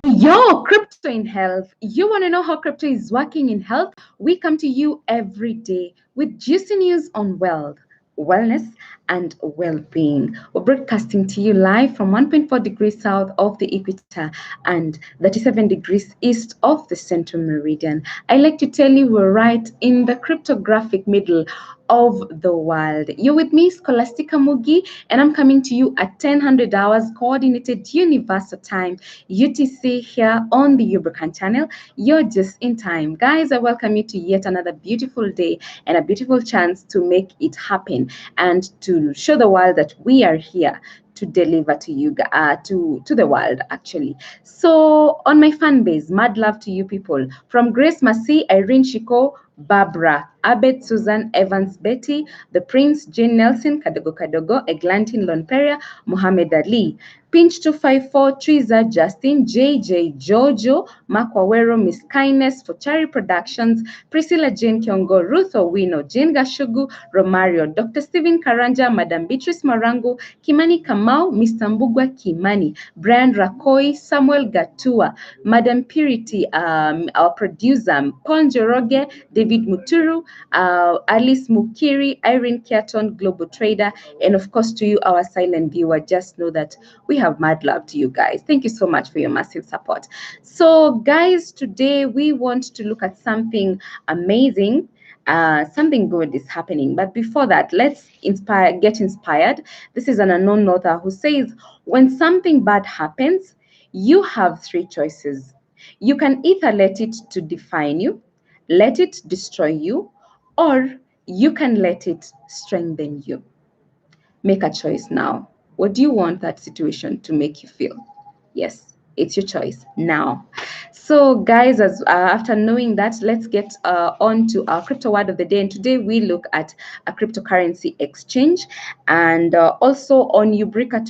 Yo, crypto in health. You want to know how crypto is working in health? We come to you every day with juicy news on wealth, wellness, and well being. We're broadcasting to you live from 1.4 degrees south of the equator and 37 degrees east of the central meridian. I like to tell you we're right in the cryptographic middle of the world. You're with me, Scholastica Mugi, and I'm coming to you at 1000 hours coordinated universal time, UTC, here on the Ubricoins channel. You're just in time. Guys, I welcome you to yet another beautiful day and a beautiful chance to make it happen and to show the world that we are here to deliver to you, to the world actually. So on my fan base, mad love to you people, from Grace Masi, Irene Shiko, Barbara, Abed, Susan, Evans, Betty, The Prince, Jane Nelson, Kadogo Kadogo, Eglantin Lonperia, Muhammad Ali, Pinch 254, Triza, Justin, JJ, Jojo, Mark Wawero, Miss Kindness, Fochari Productions, Priscilla Jane Kiongo, Ruth Owino, Jane Gashugu, Romario, Dr. Stephen Karanja, Madam Beatrice Marangu, Kimani Kamau, Mr. Mbugwa Kimani, Brian Rakoi, Samuel Gatua, Madam Purity, our producer, Paul Njoroge, David Muturu, Alice Mukiri, Irene Kiaton, Global Trader, and of course to you, our silent viewer, just know that we have mad love to you guys. Thank you so much for your massive support. So guys, today we want to look at something amazing. Something good is happening. But before that, let's get inspired. This is an unknown author who says, when something bad happens, you have three choices. You can either let it to define you, let it destroy you, or you can let it strengthen you. Make a choice now. What do you want that situation to make you feel? Yes, it's your choice now. So, guys, as after knowing that, let's get on to our crypto word of the day. And today we look at a cryptocurrency exchange, and also on Ubrica.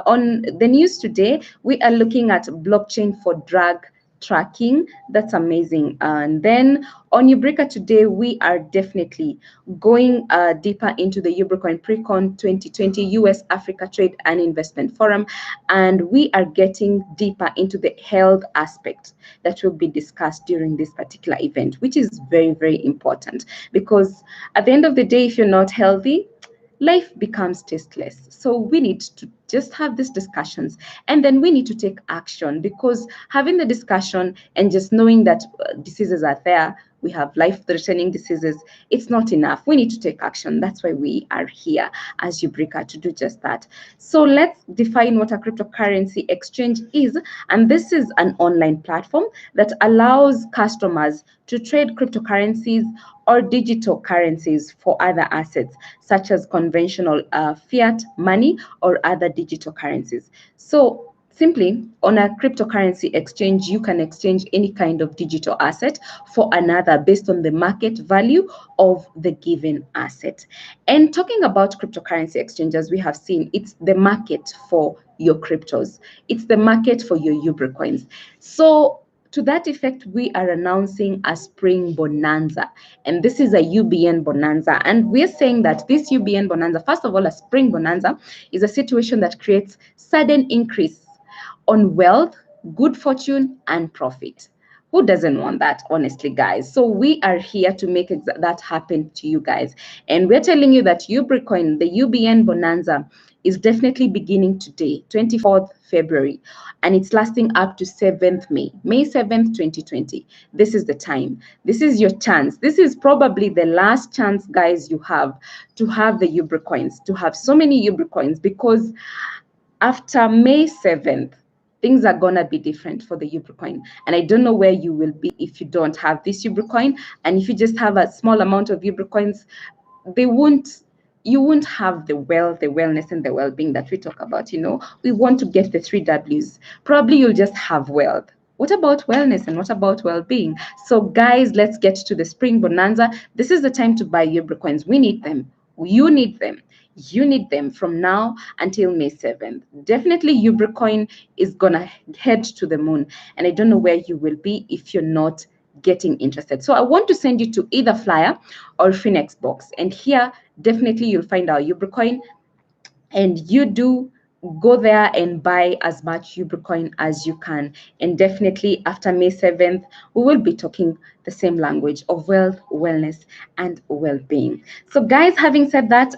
On the news today, we are looking at blockchain for drug tracking. That's amazing. And then on Ubrica today, we are definitely going deeper into the Ubricoin Precon 2020 US Africa Trade and Investment Forum, and we are getting deeper into the health aspect that will be discussed during this particular event, which is very, very important because at the end of the day, if you're not healthy, life becomes tasteless. So we need to just have these discussions and then we need to take action, because having the discussion and just knowing that diseases are there, we have life-threatening diseases, it's not enough. We need to take action. That's why we are here as Ubrica to do just that. So let's define what a cryptocurrency exchange is. And this is an online platform that allows customers to trade cryptocurrencies or digital currencies for other assets, such as conventional fiat money or other digital currencies. So simply, on a cryptocurrency exchange, you can exchange any kind of digital asset for another based on the market value of the given asset. And talking about cryptocurrency exchanges, we have seen it's the market for your cryptos. It's the market for your Ubricoins. So to that effect, we are announcing a spring bonanza, and this is a UBN bonanza. And we're saying that this UBN bonanza, first of all, a spring bonanza is a situation that creates sudden increase on wealth, good fortune, and profit. Who doesn't want that, honestly, guys? So we are here to make that happen to you guys. And we're telling you that Ubricoin, the UBN Bonanza, is definitely beginning today, 24th February, and it's lasting up to 7th May, May 7th, 2020. This is the time. This is your chance. This is probably the last chance, guys, you have to have the Ubricoins, to have so many Ubricoins, because after May 7th, things are gonna be different for the Ubricoin. And I don't know where you will be if you don't have this Ubricoin. And if you just have a small amount of Ubricoins, you won't have the wealth, the wellness, and the well-being that we talk about. We want to get the three W's. Probably you'll just have wealth. What about wellness and what about well-being? So guys, let's get to the spring bonanza. This is the time to buy Ubricoins. We need them. You need them. You need them from now until May 7th. Definitely Ubricoin is gonna head to the moon. And I don't know where you will be if you're not getting interested. So I want to send you to either Flyer or Phoenix Box. And here, definitely you'll find our Ubricoin, and you do go there and buy as much Ubricoin as you can. And definitely after May 7th, we will be talking the same language of wealth, wellness, and well-being. So guys, having said that,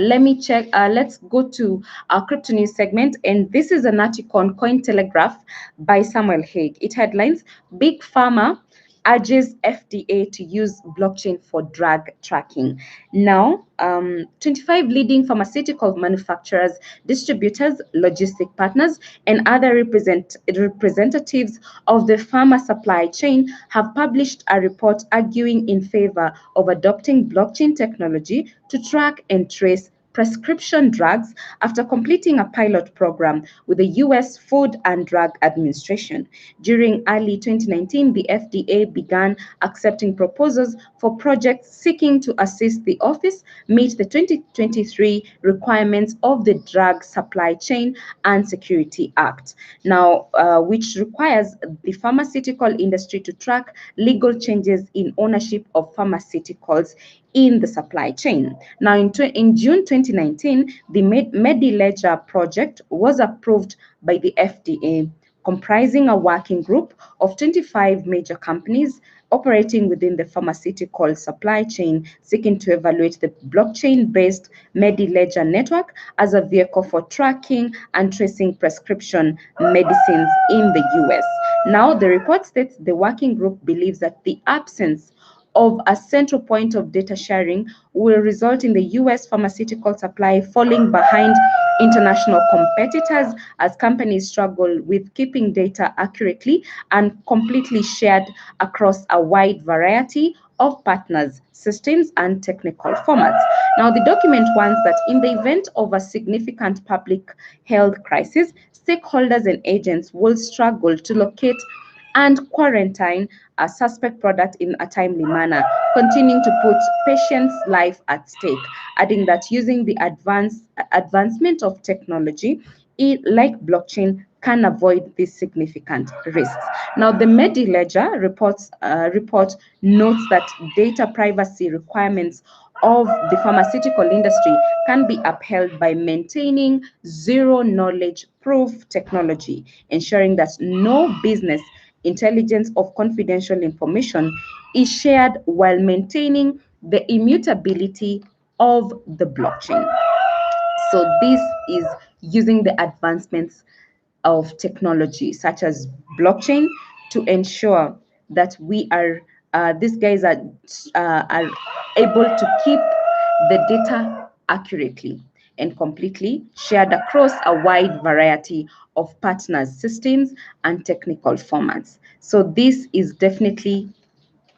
let me check. Let's go to our crypto news segment. And this is an article on Cointelegraph by Samuel Hague. It headlines, Big Pharma urges FDA to use blockchain for drug tracking. Now, 25 leading pharmaceutical manufacturers, distributors, logistic partners, and other representatives of the pharma supply chain have published a report arguing in favor of adopting blockchain technology to track and trace prescription drugs after completing a pilot program with the US Food and Drug Administration. During early 2019, the FDA began accepting proposals for projects seeking to assist the office meet the 2023 requirements of the Drug Supply Chain and Security Act, now which requires the pharmaceutical industry to track legal changes in ownership of pharmaceuticals in the supply chain. Now, in June 2019, the MediLedger project was approved by the FDA, comprising a working group of 25 major companies operating within the pharmaceutical supply chain, seeking to evaluate the blockchain-based MediLedger network as a vehicle for tracking and tracing prescription medicines in the US. Now, the report states the working group believes that the absence of a central point of data sharing will result in the US pharmaceutical supply falling behind international competitors as companies struggle with keeping data accurately and completely shared across a wide variety of partners, systems, and technical formats. Now, the document warns that in the event of a significant public health crisis, stakeholders and agents will struggle to locate and quarantine a suspect product in a timely manner, continuing to put patients' life at stake, adding that using the advancement of technology, like blockchain, can avoid these significant risks. Now, the MediLedger report notes that data privacy requirements of the pharmaceutical industry can be upheld by maintaining zero knowledge proof technology, ensuring that no business intelligence of confidential information is shared while maintaining the immutability of the blockchain. So this is using the advancements of technology such as blockchain to ensure that these guys are able to keep the data accurately and completely shared across a wide variety of partners, systems, and technical formats. So this is definitely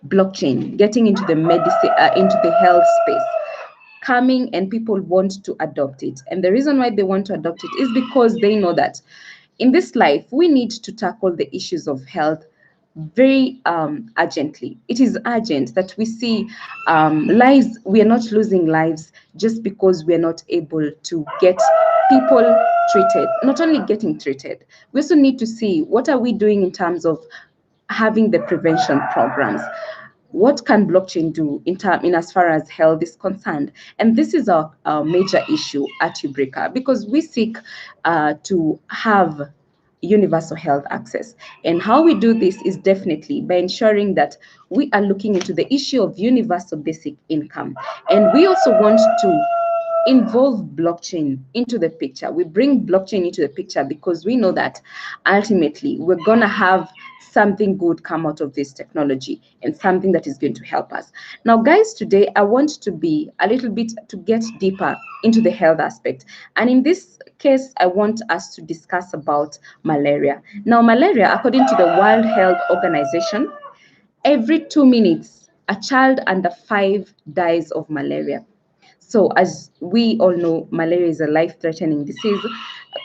blockchain getting into the medicine, into the health space, coming, and people want to adopt it. And the reason why they want to adopt it is because they know that in this life, we need to tackle the issues of health very urgently. It is urgent that we see lives, we are not losing lives just because we are not able to get people treated, not only getting treated, we also need to see what are we doing in terms of having the prevention programs. What can blockchain do in as far as health is concerned? And this is a major issue at Ubrica because we seek to have universal health access. And how we do this is definitely by ensuring that we are looking into the issue of universal basic income. And we also want to involve blockchain into the picture. We bring blockchain into the picture because we know that ultimately we're going to have something good come out of this technology and something that is going to help us. Now, guys, today I want to be a little bit to get deeper into the health aspect. And in this case, I want us to discuss about malaria. Now, malaria, according to the World Health Organization, every 2 minutes, a child under 5 dies of malaria. So as we all know, malaria is a life-threatening disease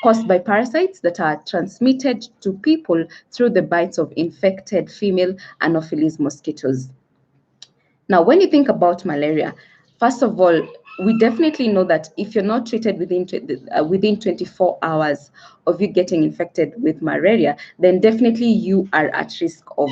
caused by parasites that are transmitted to people through the bites of infected female Anopheles mosquitoes. Now, when you think about malaria, first of all, we definitely know that if you're not treated within 24 hours of you getting infected with malaria, then definitely you are at risk of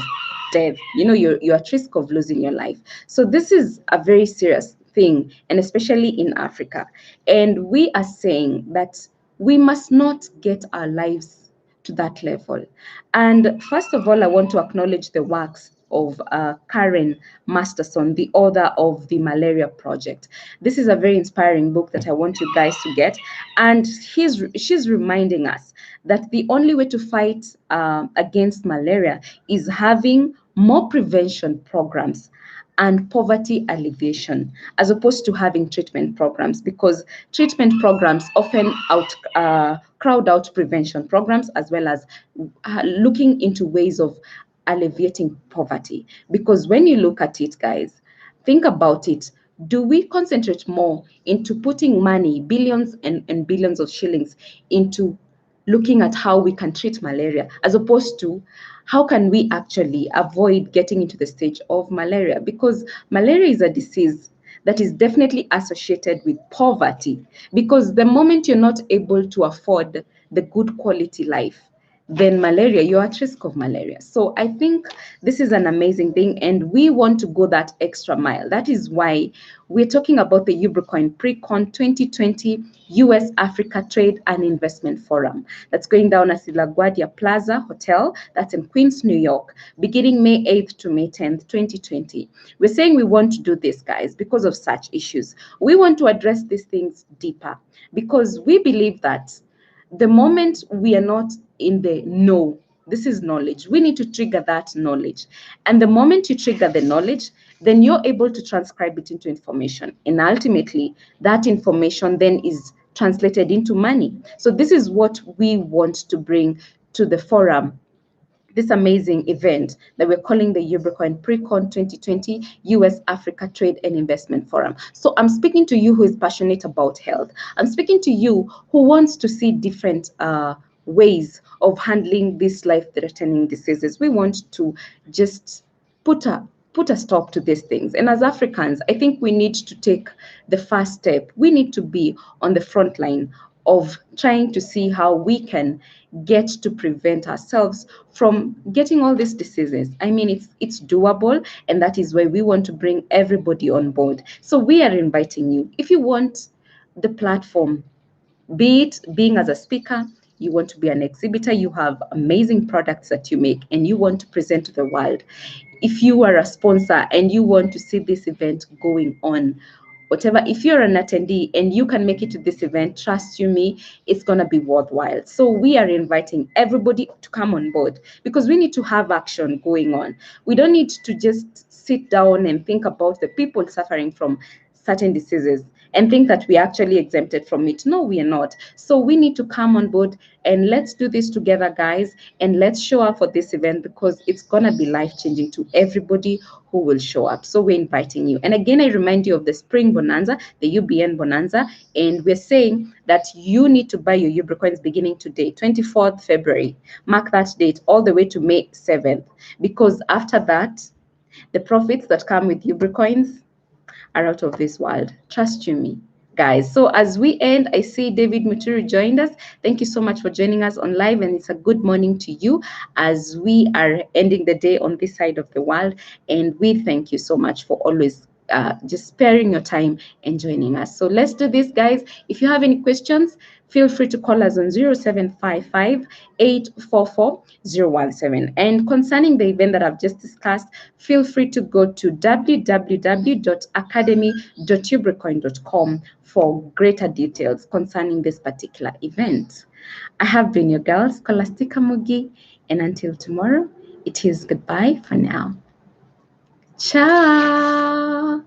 death. You know, you're at risk of losing your life. So this is a very serious thing, and especially in Africa. And we are saying that we must not get our lives to that level. And first of all, I want to acknowledge the works of Karen Masterson, the author of the Malaria Project. This is a very inspiring book that I want you guys to get. And she's reminding us that the only way to fight against malaria is having more prevention programs and poverty alleviation as opposed to having treatment programs, because treatment programs often crowd out prevention programs, as well as looking into ways of alleviating poverty. Because when you look at it, guys, think about it. Do we concentrate more into putting money, billions and billions of shillings, into looking at how we can treat malaria, as opposed to how can we actually avoid getting into the stage of malaria? Because malaria is a disease that is definitely associated with poverty, because the moment you're not able to afford the good quality life, then malaria, you're at risk of malaria. So I think this is an amazing thing, and we want to go that extra mile. That is why we're talking about the Ubricoin Pre-Con 2020 US Africa Trade and Investment Forum. That's going down at the LaGuardia Plaza Hotel. That's in Queens, New York, beginning May 8th to May 10th, 2020. We're saying we want to do this, guys, because of such issues. We want to address these things deeper, because we believe that the moment we are not in the know, this is knowledge, we need to trigger that knowledge. And the moment you trigger the knowledge, then you're able to transcribe it into information. And ultimately, that information then is translated into money. So this is what we want to bring to the forum, this amazing event that we're calling the Ubricoin Pre-Con 2020 US Africa Trade and Investment Forum. So I'm speaking to you who is passionate about health. I'm speaking to you who wants to see different ways of handling these life-threatening diseases. We want to just put a put a stop to these things. And as Africans, I think we need to take the first step. We need to be on the front line of trying to see how we can get to prevent ourselves from getting all these diseases. I mean, it's doable, and that is why we want to bring everybody on board. So we are inviting you. If you want the platform, be it being as a speaker, you want to be an exhibitor, you have amazing products that you make and you want to present to the world. If you are a sponsor and you want to see this event going on, whatever, if you're an attendee and you can make it to this event, trust you me, it's going to be worthwhile. So we are inviting everybody to come on board, because we need to have action going on. We don't need to just sit down and think about the people suffering from certain diseases and think that we are actually exempted from it. No, we are not. So we need to come on board and let's do this together, guys, and let's show up for this event, because it's going to be life-changing to everybody who will show up. So we're inviting you. And again, I remind you of the Spring Bonanza, the UBN Bonanza, and we're saying that you need to buy your Ubricoins beginning today, 24th February. Mark that date all the way to May 7th, because after that, the profits that come with Ubricoins are out of this world. Trust you me, guys. So as we end, I see David Muturi joined us. Thank you so much for joining us on live, and it's a good morning to you as we are ending the day on this side of the world. And we thank you so much for always just sparing your time and joining us. So let's do this, guys. If you have any questions, feel free to call us on 0755 844 017. And concerning the event that I've just discussed, feel free to go to www.academy.ubricoin.com for greater details concerning this particular event. I have been your girl, Scholastica Mugi, and until tomorrow, it is goodbye for now. Ciao.